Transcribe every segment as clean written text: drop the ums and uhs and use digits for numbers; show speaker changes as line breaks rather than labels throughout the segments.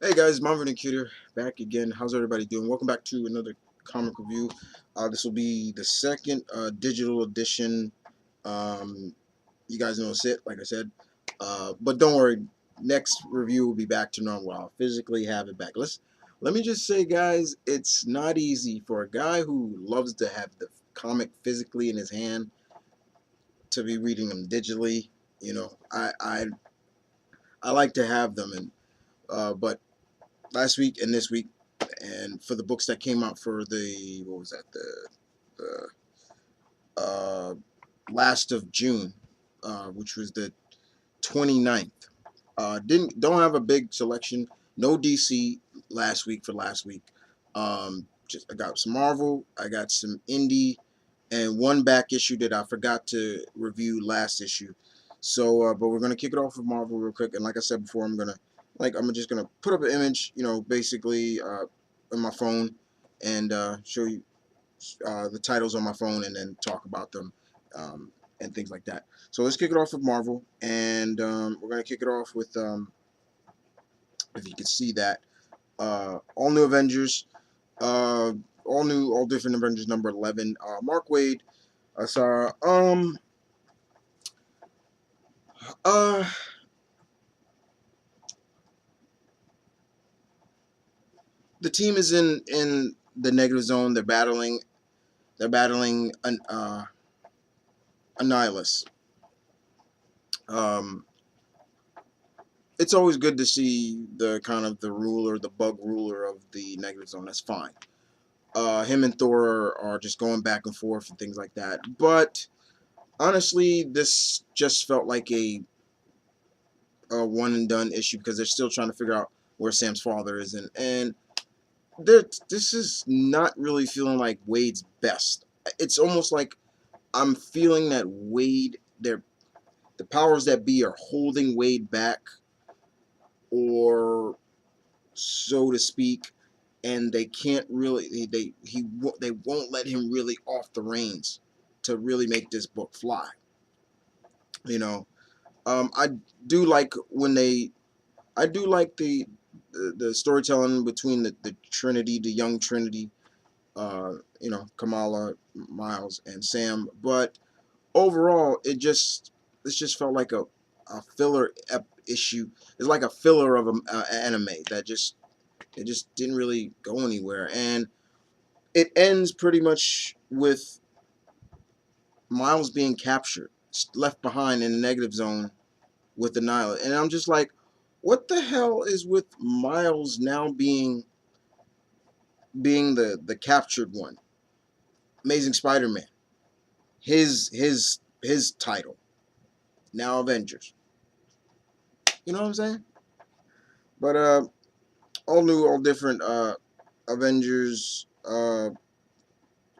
Hey guys, Marvin and Cuter back again. How's everybody doing? Welcome back to another comic review. This will be the second digital edition. Um, you guys know it's it, like I said. But don't worry, next review will be back to normal. I'll physically have it back. Let me just say, guys, it's not easy for a guy who loves to have the comic physically in his hand to be reading them digitally. You know, I like to have them, and but last week and this week, and for the books that came out for the what was that the last of June, which was the 29th. Don't have a big selection. No DC last week for last week. Just I got some Marvel. I got some indie, and one back issue that I forgot to review last issue. So, but we're gonna kick it off with Marvel real quick. And like I said before, I'm just gonna put up an image, basically on my phone, and show you the titles on my phone, and then talk about them and things like that. So let's kick it off with Marvel, and we're gonna kick it off with if you can see that all new Avengers, uh, all different Avengers number 11. Mark Waid. I saw uh the team is in the negative zone. They're battling an Annihilus. Um, it's always good to see the kind of the bug ruler of the negative zone. That's fine. Him and Thor are just going back and forth and things like that. But honestly, this just felt like a one and done issue because they're still trying to figure out where Sam's father is, and this is not really feeling like Wade's best. It's almost like I'm feeling that the powers that be are holding Wade back, or so to speak, and they can't really they won't let him really off the reins to really make this book fly. You know, I do like when they I do like the storytelling between the Trinity, the young Trinity, Kamala, Miles, and Sam. But overall, this just felt like a filler issue. It's like a filler of an anime that it just didn't really go anywhere, and it ends pretty much with Miles being captured, left behind in the negative zone with the Nihilist. And I'm just like, what the hell is with Miles now being the captured one? Amazing Spider-Man, his title now Avengers. You know what I'm saying? But all new, all different Avengers. All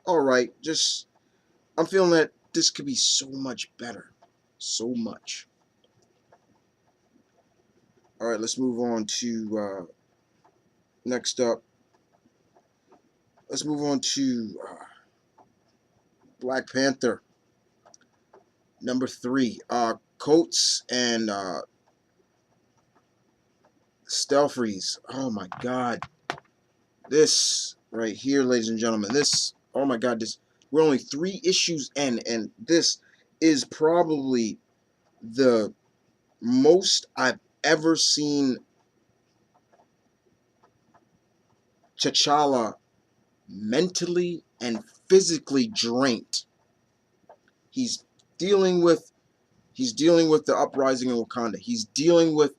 right, just I'm feeling that this could be so much better, so much. All right, let's move on to next up. Let's move on to Black Panther number 3. Coates and Stelfreeze. Oh my God, this right here, ladies and gentlemen. This. Oh my God, this. We're only 3 issues in, and this is probably the most I've ever seen T'Challa mentally and physically drained. He's dealing with the uprising in Wakanda. He's dealing with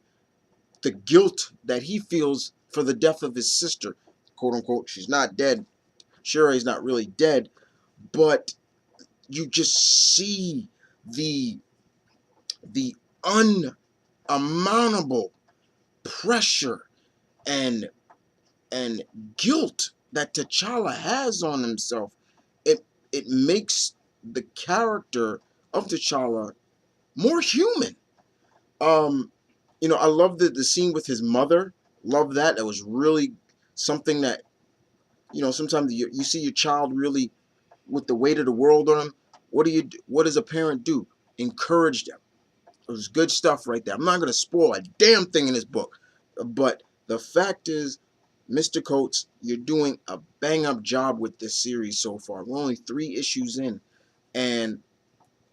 the guilt that he feels for the death of his sister, quote unquote. She's not dead. Shuri's not really dead, but you just see the unamountable pressure and guilt that T'Challa has on himself. It makes the character of T'Challa more human. Um, I love the scene with his mother. Love that. That was really something that sometimes you see your child really with the weight of the world on him. What does a parent do? Encourage them. It was good stuff right there. I'm not going to spoil a damn thing in this book, but The fact is, Mr. Coates, you're doing a bang up job with this series so far. We're only 3 issues in, and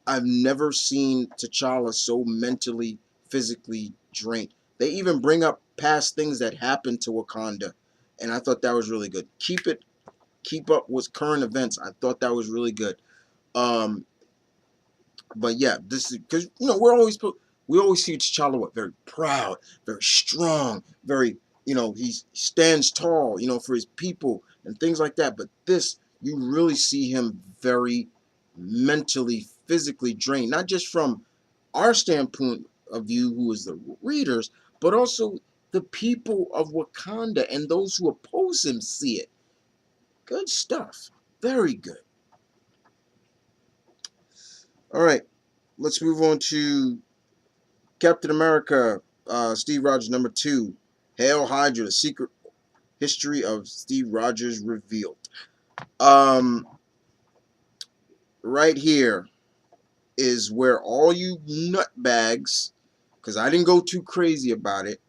I've never seen T'Challa so mentally, physically drained. They even bring up past things that happened to Wakanda, and I thought that was really good. Keep up with current events. I thought that was really good. Um, but yeah, this is because we always see T'Challa very proud, very strong, very he stands tall, for his people and things like that. But this, you really see him very mentally, physically drained, not just from our standpoint of view, who is the readers, but also the people of Wakanda and those who oppose him see it. Good stuff, very good. All right, let's move on to Captain America, Steve Rogers #2, Hail Hydra: The Secret History of Steve Rogers Revealed. Um, right here is where all you nutbags, because I didn't go too crazy about it,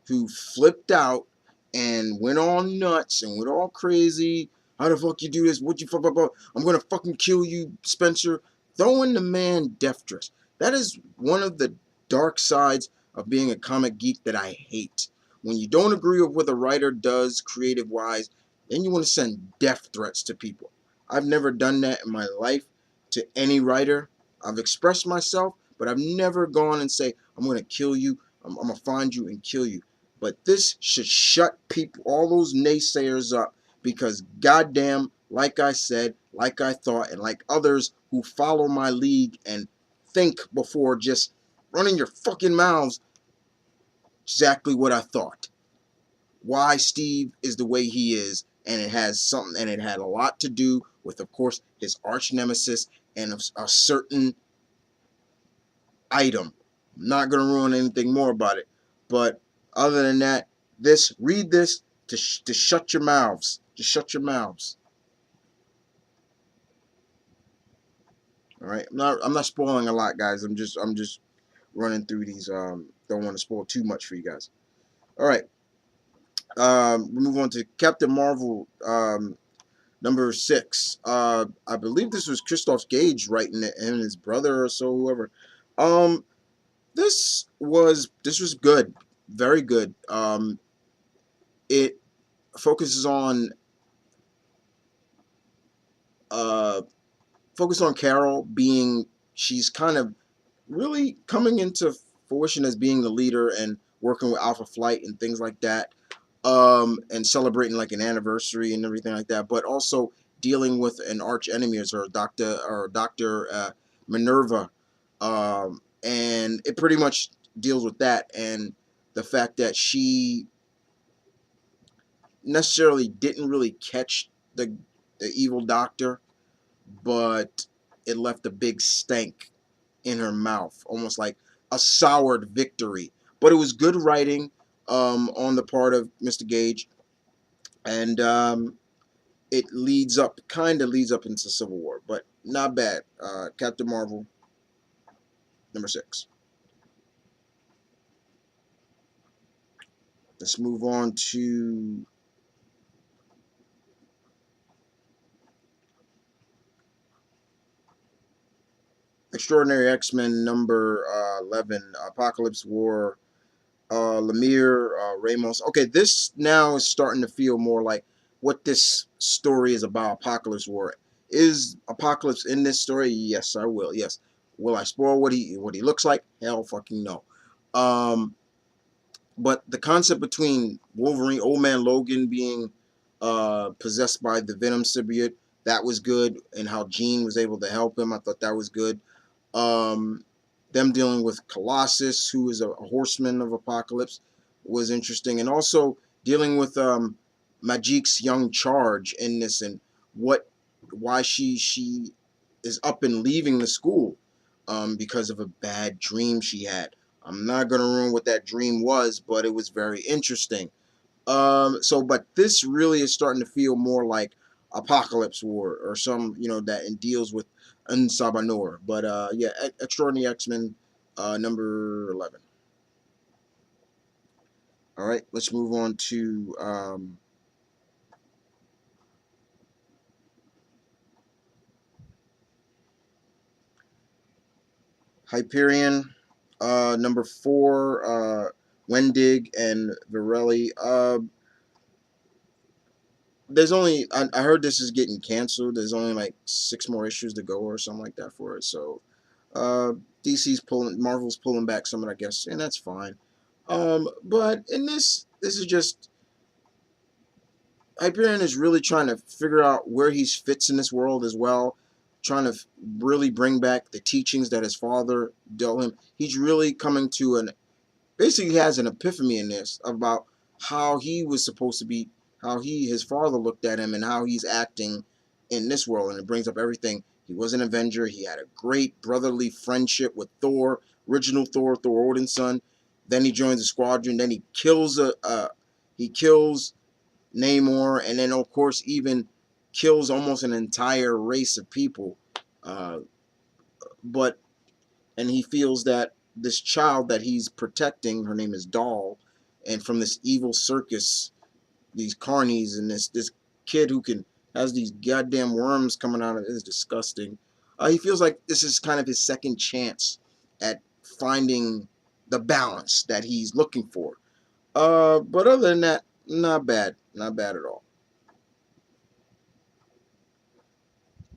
who flipped out and went all nuts and went all crazy. How the fuck you do this? What you fuck up? I'm gonna fucking kill you, Spencer. Throwing the man death dress. That is one of the dark sides of being a comic geek that I hate. When you don't agree with what a writer does creative wise, then you want to send death threats to people. I've never done that in my life to any writer. I've expressed myself, but I've never gone and say, I'm gonna kill you, I'm gonna find you and kill you. But this should shut people, all those naysayers up, because goddamn, like I said, like I thought, and like others who follow my league and think before just running your fucking mouths, exactly what I thought. Why Steve is the way he is, and it has something, and it had a lot to do with, of course, his arch nemesis and a certain item. I'm not going to ruin anything more about it. But other than that, read this to shut your mouths. Just shut your mouths. All right. I'm not spoiling a lot, guys. I'm just running through these. Don't want to spoil too much for you guys. All right. We move on to Captain Marvel #6. I believe this was Christoph Gage writing it, him and his brother or so, whoever. Um, this was good, very good. It focuses on uh Carol being, she's kind of really coming into fruition as being the leader and working with Alpha Flight and things like that, and celebrating like an anniversary and everything like that, but also dealing with an arch enemy as her Dr. Minerva, and it pretty much deals with that and the fact that she necessarily didn't really catch the evil doctor, but it left a big stank in her mouth, almost like a soured victory. But it was good writing on the part of Mr. Gage, and it kind of leads up into Civil War, but not bad. Captain Marvel #6. Let's move on to Extraordinary X-Men #11, Apocalypse War, Lemire, Ramos. Okay, this now is starting to feel more like what this story is about. Apocalypse War. Is Apocalypse in this story? Yes, I will. Yes. Will I spoil what he looks like? Hell fucking no. Um, but the concept between Wolverine, Old Man Logan being possessed by the Venom symbiote, that was good, and how Jean was able to help him. I thought that was good. Um, them dealing with Colossus, who is a horseman of Apocalypse, was interesting, and also dealing with Magik's young charge in this, and why she is up and leaving the school because of a bad dream she had. I'm not gonna ruin what that dream was, but it was very interesting. But this really is starting to feel more like Apocalypse War or some, that and deals with Unsabanor. But yeah, Extraordinary X-Men #11. All right, let's move on to Hyperion, number 4, Wendig and Varelli. There's only I heard this is getting canceled. There's only like 6 more issues to go or something like that for it. So, uh, Marvel's pulling back some of it, I guess, and that's fine. But in this is just Hyperion is really trying to figure out where he fits in this world as well, trying to really bring back the teachings that his father dealt him. He's really coming to an basically he has an epiphany in this about how he was supposed to be, how his father looked at him, and how he's acting in this world. And it brings up everything. He was an Avenger. He had a great brotherly friendship with Thor, original Thor Odin's son. Then he joins the squadron. Then he kills Namor, and then of course even kills almost an entire race of people. Uh, but and he feels that this child that he's protecting, her name is Doll, and from this evil circus, these carnies, and this kid who can has these goddamn worms coming out of it is disgusting. He feels like this is kind of his second chance at finding the balance that he's looking for. But other than that, not bad, not bad at all.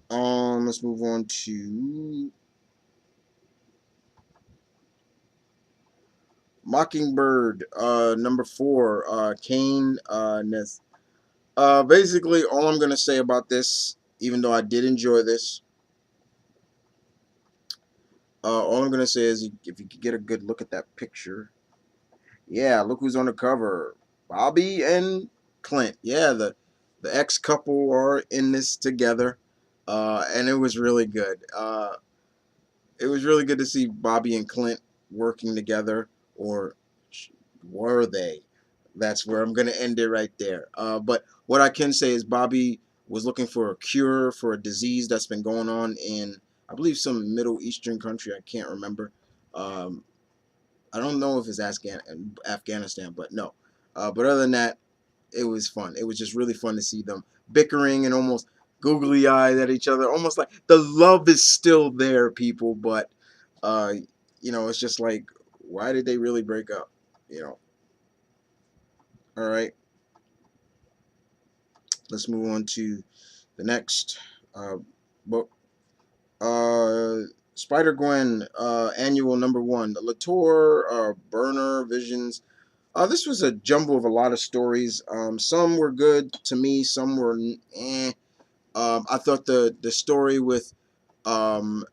Let's move on to Mockingbird, number 4, Kane, Ness. Basically, all I'm gonna say about this, even though I did enjoy this, all I'm gonna say is if you could get a good look at that picture, yeah, look who's on the cover, Bobby and Clint. Yeah, the ex couple are in this together, and it was really good. It was really good to see Bobby and Clint working together, or were they? That's where I'm going to end it right there. But what I can say is Bobby was looking for a cure for a disease that's been going on in, I believe, some Middle Eastern country. I can't remember. Um, I don't know if it's Afghanistan, but no. But other than that, it was fun. It was just really fun to see them bickering and almost googly eyed at each other, almost like the love is still there, people. But uh, it's just like, why did they really break up? You know. All right, let's move on to the next uh, book. SpiderGwen, annual number 1. Latour, Burner, Visions. This was a jumble of a lot of stories. Some were good to me, some were eh. I thought the story with um,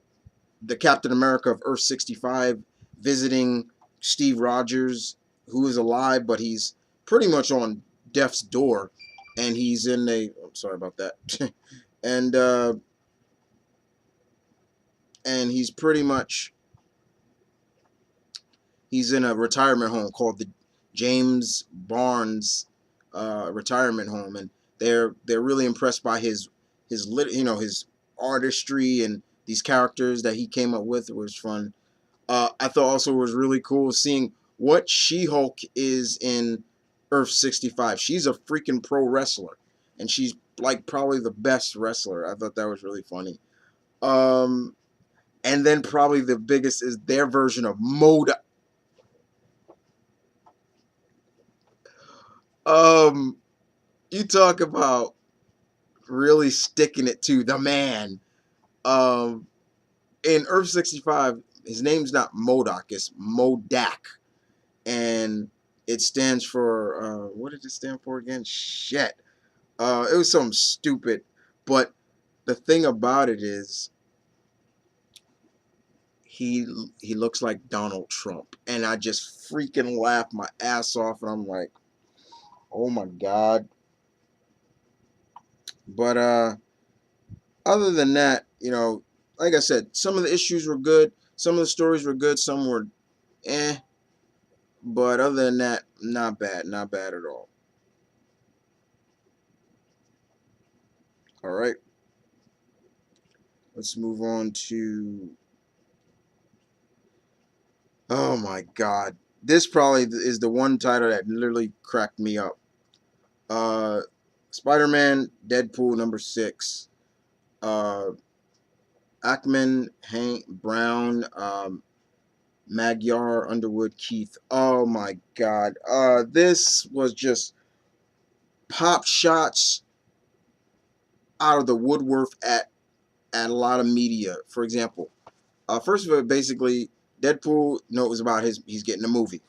the Captain America of Earth 65 visiting Steve Rogers, who is alive, but he's pretty much on death's door, and he's in a. I'm sorry about that, and he's pretty much he's in a retirement home called the James Barnes retirement home, and they're really impressed by his artistry and these characters that he came up with. It was fun. I thought also it was really cool seeing what She-Hulk is in Earth 65. She's a freaking pro wrestler, and she's like probably the best wrestler. I thought that was really funny. Um, and then probably the biggest is their version of Moda. Um, you talk about really sticking it to the man. Um, in Earth 65, his name's not Modoc, it's Modak. And it stands for, what did it stand for again? Shit. It was something stupid. But the thing about it is, he he looks like Donald Trump. And I just freaking laughed my ass off. And I'm like, oh my God. But other than that, like I said, some of the issues were good, some of the stories were good, some were eh, but other than that, not bad, not bad at all. All right, let's move on to, oh my God, this probably is the one title that literally cracked me up. Uh, Spider-Man Deadpool #6. Uh, Ackman, Hank Brown, Magyar, Underwood, Keith. Oh my God. This was just pop shots out of the woodwork at a lot of media. For example, first of all, basically, Deadpool knows about he's getting a movie.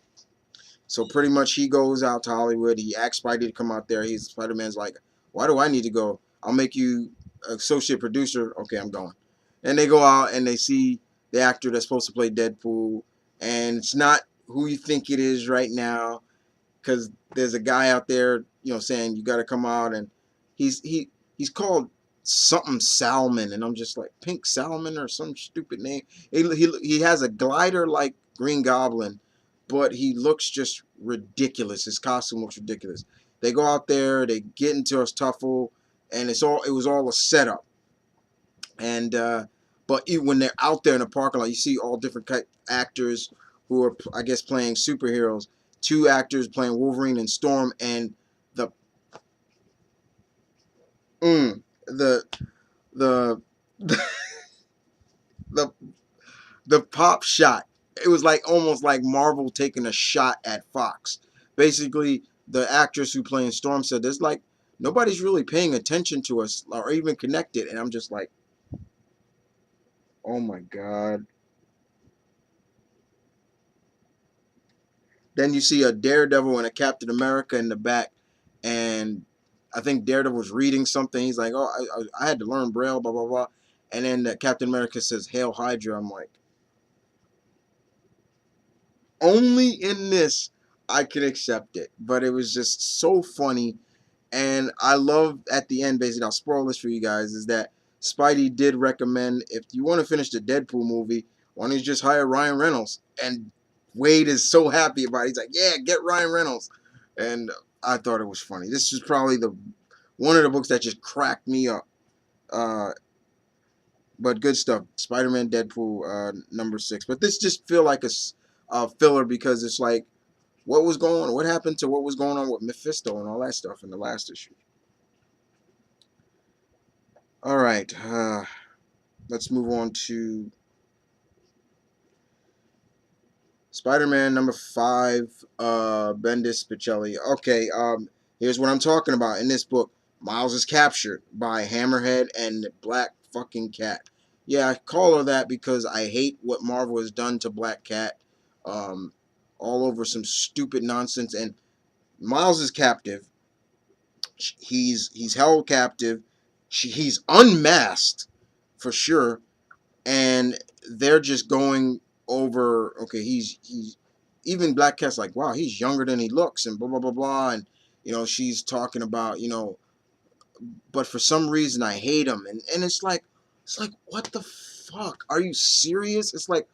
So pretty much he goes out to Hollywood. He asks Spidey to come out there. Spider-Man's like, why do I need to go? I'll make you associate producer. Okay, I'm going. And they go out and they see the actor that's supposed to play Deadpool, and it's not who you think it is right now, because there's a guy out there, saying you got to come out, and he's called something Salmon, and I'm just like, Pink Salmon or some stupid name. He has a glider like Green Goblin, but he looks just ridiculous. His costume looks ridiculous. They go out there, they get into a tuffle, and it was all a setup. And but when they're out there in the parking lot, you see all different actors who are, I guess, playing superheroes. Two actors playing Wolverine and Storm, and the mm, the the the the pop shot. It was like almost like Marvel taking a shot at Fox. Basically, the actress who playing Storm said, "There's like nobody's really paying attention to us or even connected," and I'm just like, "Oh my God." Then you see a Daredevil and a Captain America in the back, and I think Daredevil was reading something. He's like, "Oh, I had to learn Braille, blah blah blah," and then Captain America says, "Hail Hydra." I'm like, only in this I can accept it, but it was just so funny, and I love at the end. Basically, I'll spoil this for you guys: is that Spidey did recommend, if you want to finish the Deadpool movie, why don't you just hire Ryan Reynolds? And Wade is so happy about it. He's like, "Yeah, get Ryan Reynolds," and I thought it was funny. This is probably the one of the books that just cracked me up. Uh, but good stuff. Spider-Man Deadpool #6. But this just feel like a filler, because it's like, what happened to what was going on with Mephisto and all that stuff in the last issue. All right, let's move on to Spider-Man #5, Bendis Spichelli. Okay, here's what I'm talking about. In this book, Miles is captured by Hammerhead and Black fucking Cat. Yeah, I call her that because I hate what Marvel has done to Black Cat. Um, all over some stupid nonsense. And Miles is captive. He's held captive. He's unmasked for sure, and they're just going over. Okay, he's even Black Cat's like, wow, he's younger than he looks, and blah blah blah blah, and she's talking about but for some reason I hate him, and it's like what the fuck? Are you serious? It's like,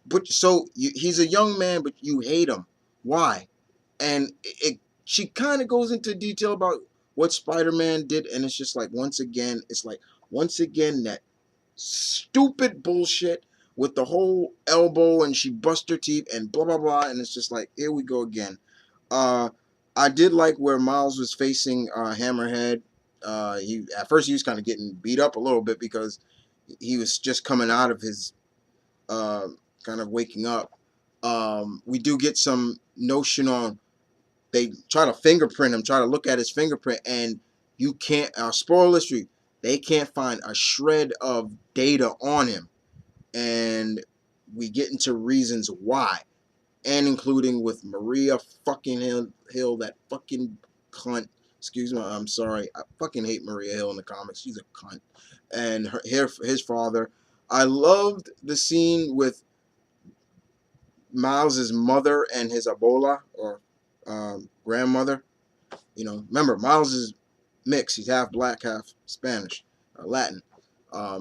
but he's a young man, but you hate him. Why? And she kind of goes into detail about what Spider-Man did, and it's just like, once again that stupid bullshit with the whole elbow, and she bust her teeth and blah blah blah, and it's just like, here we go again. uh I did like where Miles was facing Hammerhead. He at first he was kind of getting beat up a little bit because he was just coming out of his uh, kind of waking up. We do get some notion on, they try to fingerprint him, try to look at his fingerprint, and you can't, spoiler street, they can't find a shred of data on him. And we get into reasons why, and including with Maria fucking Hill, that fucking cunt. Excuse me, I'm sorry. I fucking hate Maria Hill in the comics. She's a cunt. And his father. I loved the scene with Miles's mother and his abuela, or grandmother. Remember, Miles is mixed. He's half black, half Spanish, Latin.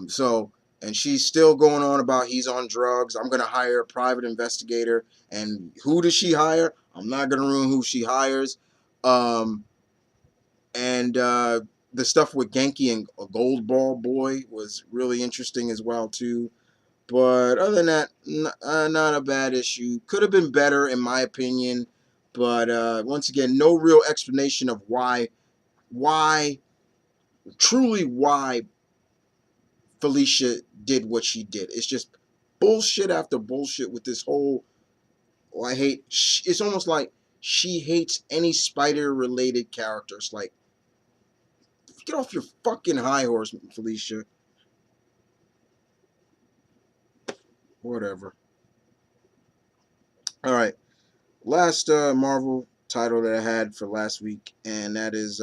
So, and she's still going on about he's on drugs. I'm going to hire a private investigator. And who does she hire? I'm not going to ruin who she hires. Um, and the stuff with Genki and a Gold Ball Boy was really interesting as well, too. But other than that, not a bad issue. Could have been better in my opinion, but once again, no real explanation of why, truly why Felicia did what she did. It's just bullshit after bullshit with this whole. Oh, I hate. It's almost like she hates any spider-related characters. Like, get off your fucking high horse, Felicia. Whatever. All right. Last Marvel title that I had for last week, and that is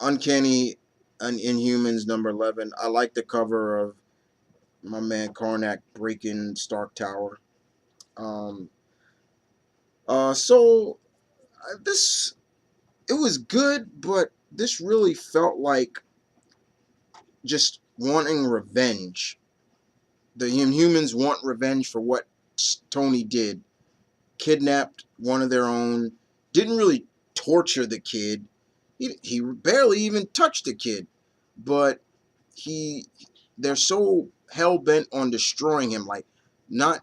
Uncanny Inhumans number 11. I like the cover of my man Karnak breaking Stark Tower. Um, so this, it was good, but this really felt like just wanting revenge. The Inhumans want revenge for what Tony did. Kidnapped one of their own. Didn't really torture the kid. He barely even touched the kid, but they're so hell bent on destroying him. Like, not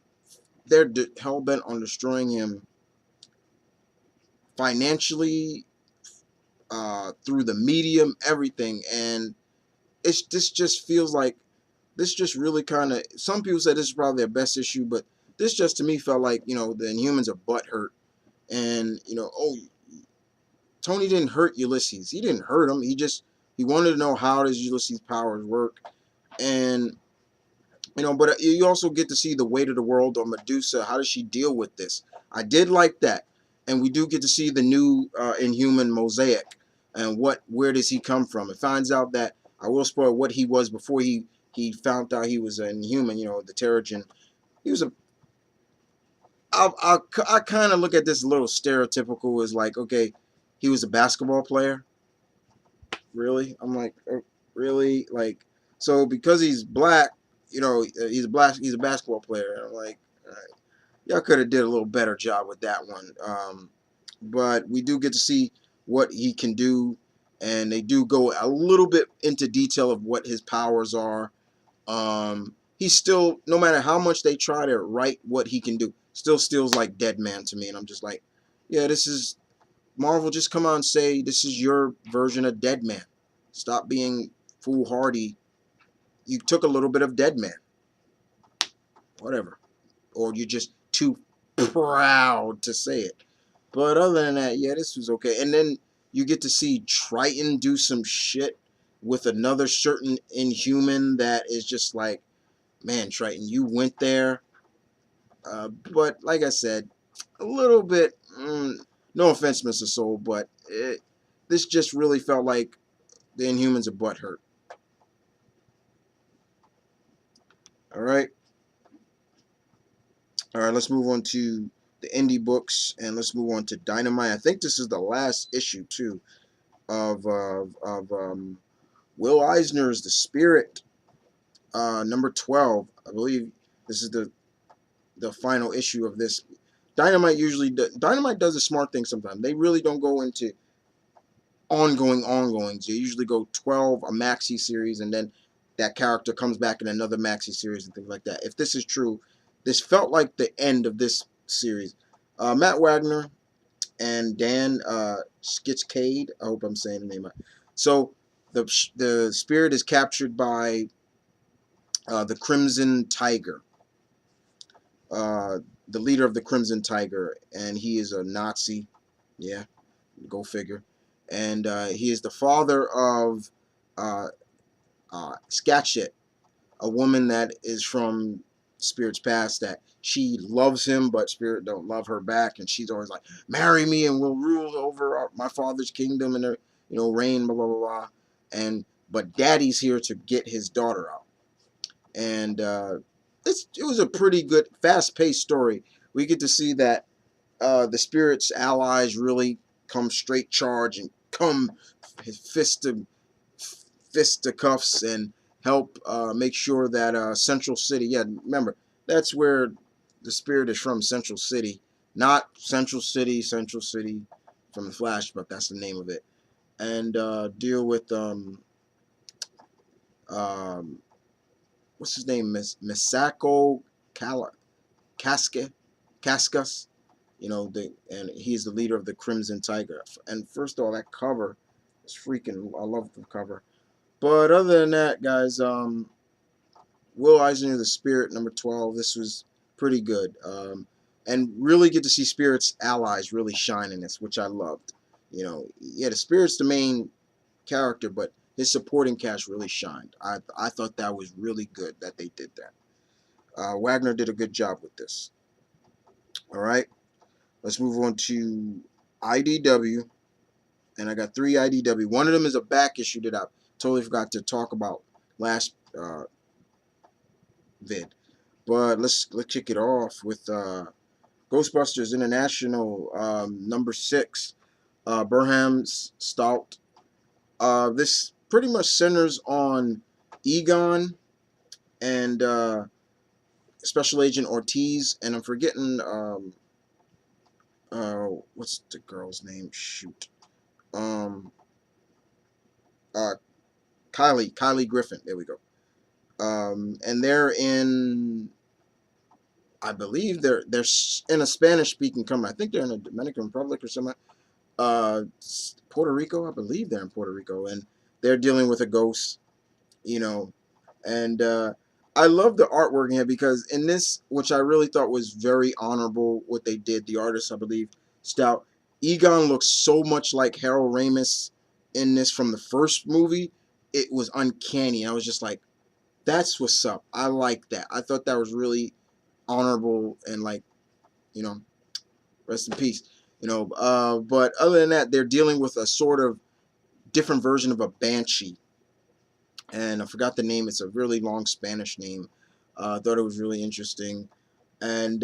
they're hell bent on destroying him financially, through the medium, everything, and this just feels like this just really kind of. Some people say this is probably their best issue, but this just to me felt like the Inhumans are butthurt, and oh, Tony didn't hurt Ulysses. He didn't hurt him. He wanted to know how does Ulysses' powers work, and but you also get to see the weight of the world on Medusa. How does she deal with this? I did like that, and we do get to see the new Inhuman mosaic, and where does he come from? It finds out that I will spoil what he was before he found out he was an Inhuman. The Terrigen. He was a. I kind of look at this a little stereotypical as like, okay, he was a basketball player. Really? I'm like, really? Like, so because he's black, he's a basketball player. And I'm like, all right, y'all could have did a little better job with that one. But we do get to see what he can do, and they do go a little bit into detail of what his powers are. He's still, no matter how much they try to write what he can do, still steals like Dead Man to me, and I'm just like, yeah, this is Marvel. Just come on and say this is your version of Dead Man. Stop being foolhardy. You took a little bit of Dead Man, whatever, or you're just too proud to say it. But other than that, yeah, this was okay. And then you get to see Triton do some shit with another certain Inhuman that is just like, man, Triton, you went there. But like I said, a little bit. No offense, Mr. Soul, but this just really felt like the Inhumans are butthurt. All right. All right, let's move on to the indie books, and let's move on to Dynamite. I think this is the last issue too of Will Eisner's The Spirit, number 12. I believe this is the final issue of this. Dynamite does a smart thing sometimes. They really don't go into ongoings. They usually go 12, a maxi series, and then that character comes back in another maxi series and things like that. If this is true, this felt like the end of this series. Matt Wagner and Dan Skitchcade. I hope I'm saying the name right. So the Spirit is captured by the Crimson Tiger, uh, the leader of the Crimson Tiger, and he is a Nazi. Yeah, go figure. And he is the father of uh, Scatchett, a woman that is from Spirit's past, that she loves him, but Spirit don't love her back, and she's always like, "Marry me, and we'll rule over my father's kingdom and reign." Blah blah blah blah. And but Daddy's here to get his daughter out, and it was a pretty good, fast-paced story. We get to see that the Spirit's allies really come straight charge and come fisticuffs and help make sure that Central City. Yeah, remember that's where the Spirit is from. Central City, not Central City. Central City from the Flash, but that's the name of it. And deal with what's his name, Misako Casca, Cascas, and he's the leader of the Crimson Tiger. And first of all, that cover is freaking. I love the cover. But other than that, guys, Will Eisner, the Spirit, number 12. This was pretty good, and really get to see Spirit's allies really shine in this, which I loved. Yeah, the Spirit's the main character, but his supporting cast really shined. I thought that was really good that they did that. Wagner did a good job with this. All right, let's move on to IDW, and I got 3 IDW. One of them is a back issue that I totally forgot to talk about last vid, but let's kick it off with Ghostbusters International, number 6, Burham's Stout. This pretty much centers on Egon and Special Agent Ortiz, and I'm forgetting what's the girl's name? Shoot, um, uh, Kylie Griffin. There we go. And they're in, I believe they're in a Spanish-speaking country. I think they're in the Dominican Republic or something. Puerto Rico, I believe they're in Puerto Rico, and they're dealing with a ghost, and I love the artwork in here because in this, which I really thought was very honorable, what they did, the artist, I believe, Stout, Egon looks so much like Harold Ramis in this from the first movie. It was uncanny. I was just like, that's what's up. I like that. I thought that was really honorable and rest in peace. But other than that, they're dealing with a sort of different version of a banshee, and I forgot the name. It's a really long Spanish name. I thought it was really interesting. And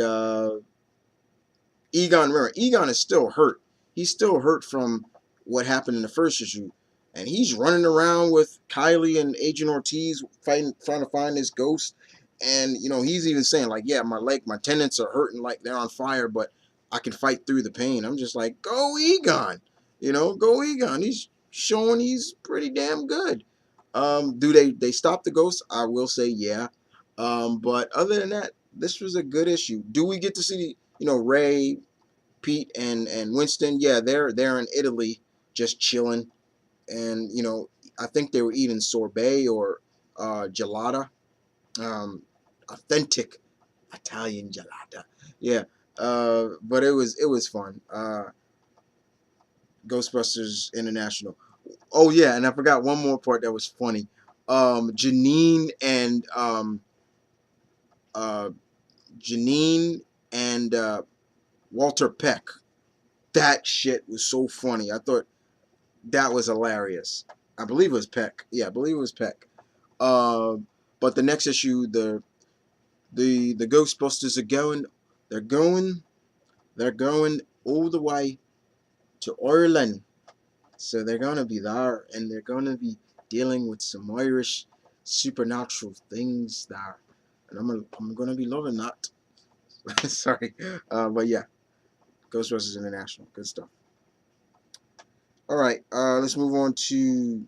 Egon, remember, Egon is still hurt. He's still hurt from what happened in the first issue, and he's running around with Kylie and Agent Ortiz trying to find this ghost. And he's even saying like, "Yeah, my tendons are hurting, like they're on fire, but I can fight through the pain." I'm just like, "Go Egon, go Egon." He's showing he's pretty damn good. Do they stop the ghost? I will say yeah. But other than that, this was a good issue. Do we get to see Ray, Pete, and Winston? Yeah, they're in Italy just chilling, and I think they were eating sorbet or gelata, authentic Italian gelata. Yeah, but it was fun. Ghostbusters International. Oh yeah, and I forgot one more part that was funny. Janine and uh, Janine and Walter Peck. That shit was so funny. I thought that was hilarious. I believe it was Peck. Yeah, I believe it was Peck. Uh, but the next issue, the Ghostbusters are going. They're going. They're going all the way to Ireland. So they're gonna be there, and they're gonna be dealing with some Irish supernatural things there, and I'm gonna be loving that. Sorry, but yeah, Ghostbusters International, good stuff. All right, let's move on to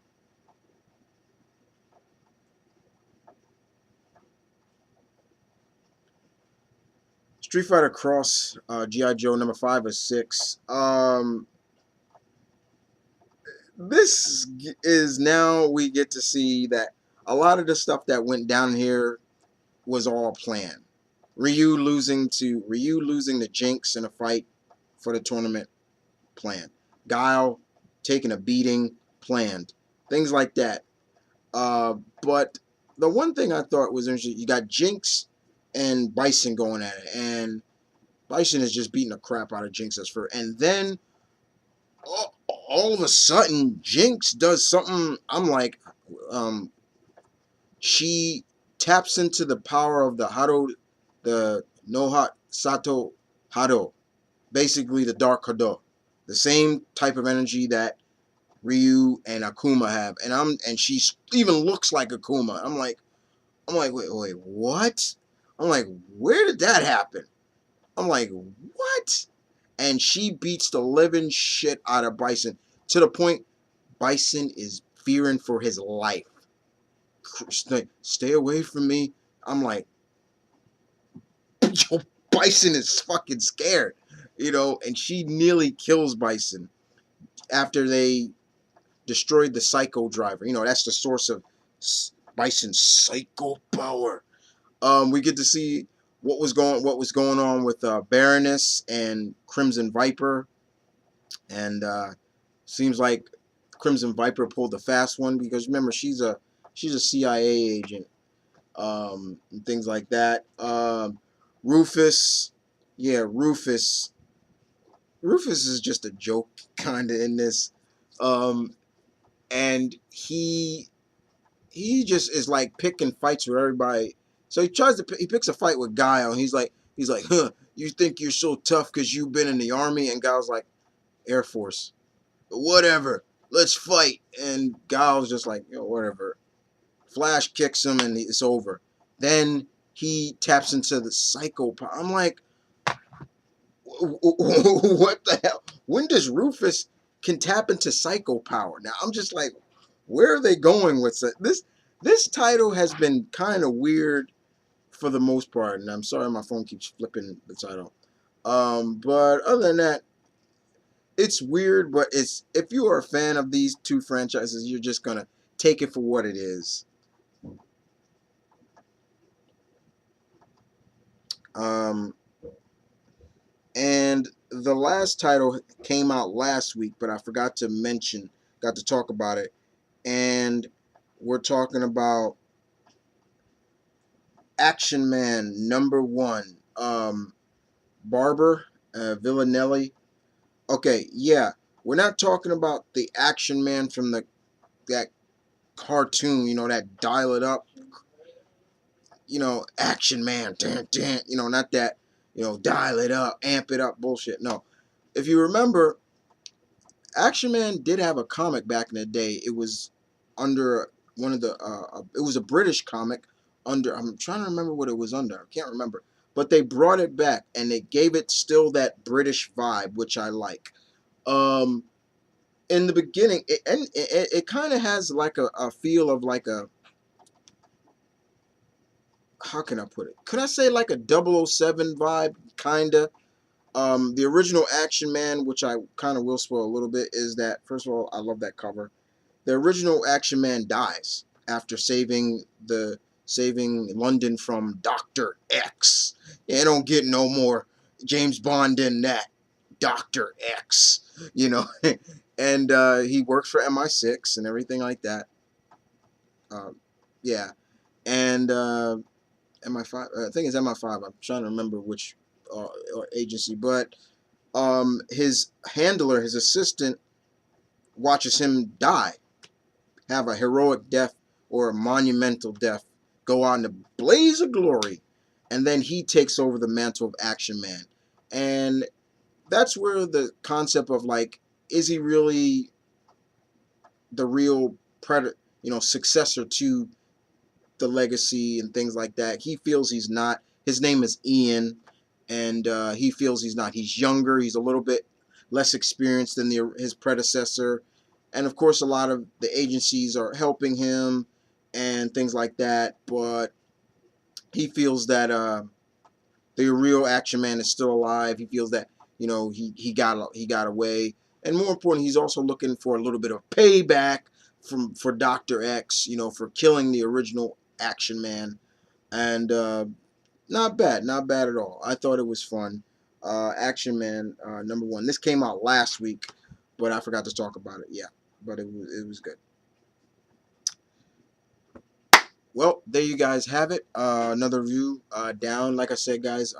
Street Fighter Cross, GI Joe number 5 or 6. This is now we get to see that a lot of the stuff that went down here was all planned. Ryu losing the Jinx in a fight for the tournament, planned. Guile taking a beating, planned. Things like that. But the one thing I thought was interesting, you got Jinx and Bison going at it, and Bison is just beating the crap out of Jinx as first, and then all of a sudden Jinx does something. I'm like, she taps into the power of the Hado, the Nohat Sato Hado, basically the Dark Hado, the same type of energy that Ryu and Akuma have, and she even looks like Akuma. I'm like, wait, what? I'm like, where did that happen? I'm like, what? And she beats the living shit out of Bison to the point Bison is fearing for his life. Stay away from me. I'm like, yo, Bison is fucking scared, you know, and she nearly kills Bison after they destroyed the Psycho Driver. You know, that's the source of Bison's psycho power. We get to see what was going on with Baroness and Crimson Viper, and seems like Crimson Viper pulled the fast one because remember she's a CIA agent, and things like that. Rufus, yeah, Rufus is just a joke kind of in this, and he just is like picking fights with everybody. So he picks a fight with Guile. And he's like, huh, you think you're so tough because you've been in the army? And Guile's like, Air Force, whatever, let's fight. And Guile's just like, whatever. Flash kicks him and it's over. Then he taps into the psycho power. I'm like, what the hell? When does Rufus can tap into psycho power? Now I'm just like, where are they going with this? This title has been kind of weird for the most part, and I'm sorry my phone keeps flipping the title. But other than that, it's weird. But it's if you are a fan of these two franchises, you're just gonna take it for what it is. And the last title came out last week, but I forgot to talk about it. And we're talking about Action Man #1. Barber, Villanelli. Okay, yeah, we're not talking about the Action Man from that cartoon, that dial it up, Action Man, dun, dun, not that, dial it up, amp it up bullshit. No, if you remember, Action Man did have a comic back in the day. It was under one of the, it was a British comic under, I'm trying to remember what it was under. I can't remember. But they brought it back and they gave it still that British vibe, which I like. In the beginning, it kind of has like a feel of like a, how can I put it? Could I say like a 007 vibe, kind of? The original Action Man, which I kind of will spoil a little bit, is that, first of all, I love that cover. The original Action Man dies after saving London from Dr. X. It don't get no more James Bond than that. Dr. X, and he works for MI6 and everything like that. Yeah, and MI5, I think it's MI5. I'm trying to remember which agency, but his handler, his assistant, watches him die, have a heroic death or a monumental death, go on to blaze of glory, and then he takes over the mantle of Action Man. And that's where the concept of like, is he really the real successor to the legacy and things like that? He feels he's not. His name is Ian, and he feels he's not. He's younger. He's a little bit less experienced than his predecessor, and of course, a lot of the agencies are helping him and things like that. But he feels that the real Action Man is still alive. He feels that he got away, and more important, he's also looking for a little bit of payback for Dr. X, for killing the original Action Man. And not bad at all. I thought it was fun. Action Man #1. This came out last week, but I forgot to talk about it. Yeah, but it was good. Well, there you guys have it. Another review down. Like I said, guys,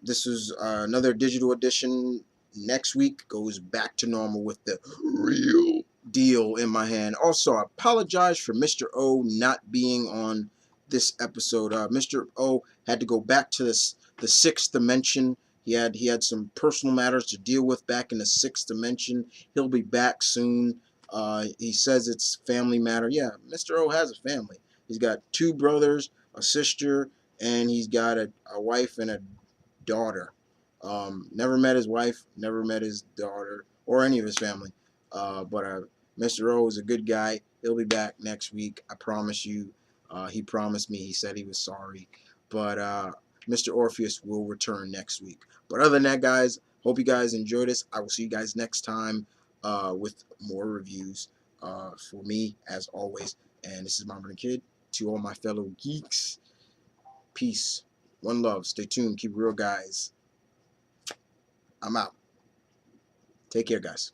this is another digital edition. Next week goes back to normal with the real deal in my hand. Also, I apologize for Mr. O not being on this episode. Mr. O had to go back to the sixth dimension. He had some personal matters to deal with back in the sixth dimension. He'll be back soon. He says it's family matter. Yeah, Mr. O has a family. He's got 2 brothers, a sister, and he's got a wife and a daughter. Never met his wife, never met his daughter, or any of his family. But Mr. O is a good guy. He'll be back next week, I promise you. He promised me. He said he was sorry, but Mr. Orpheus will return next week. But other than that, guys, hope you guys enjoy this. I will see you guys next time with more reviews. For me, as always, and this is Mama and Kid. To all my fellow geeks, peace, one love. Stay tuned. Keep it real, guys. I'm out. Take care, guys.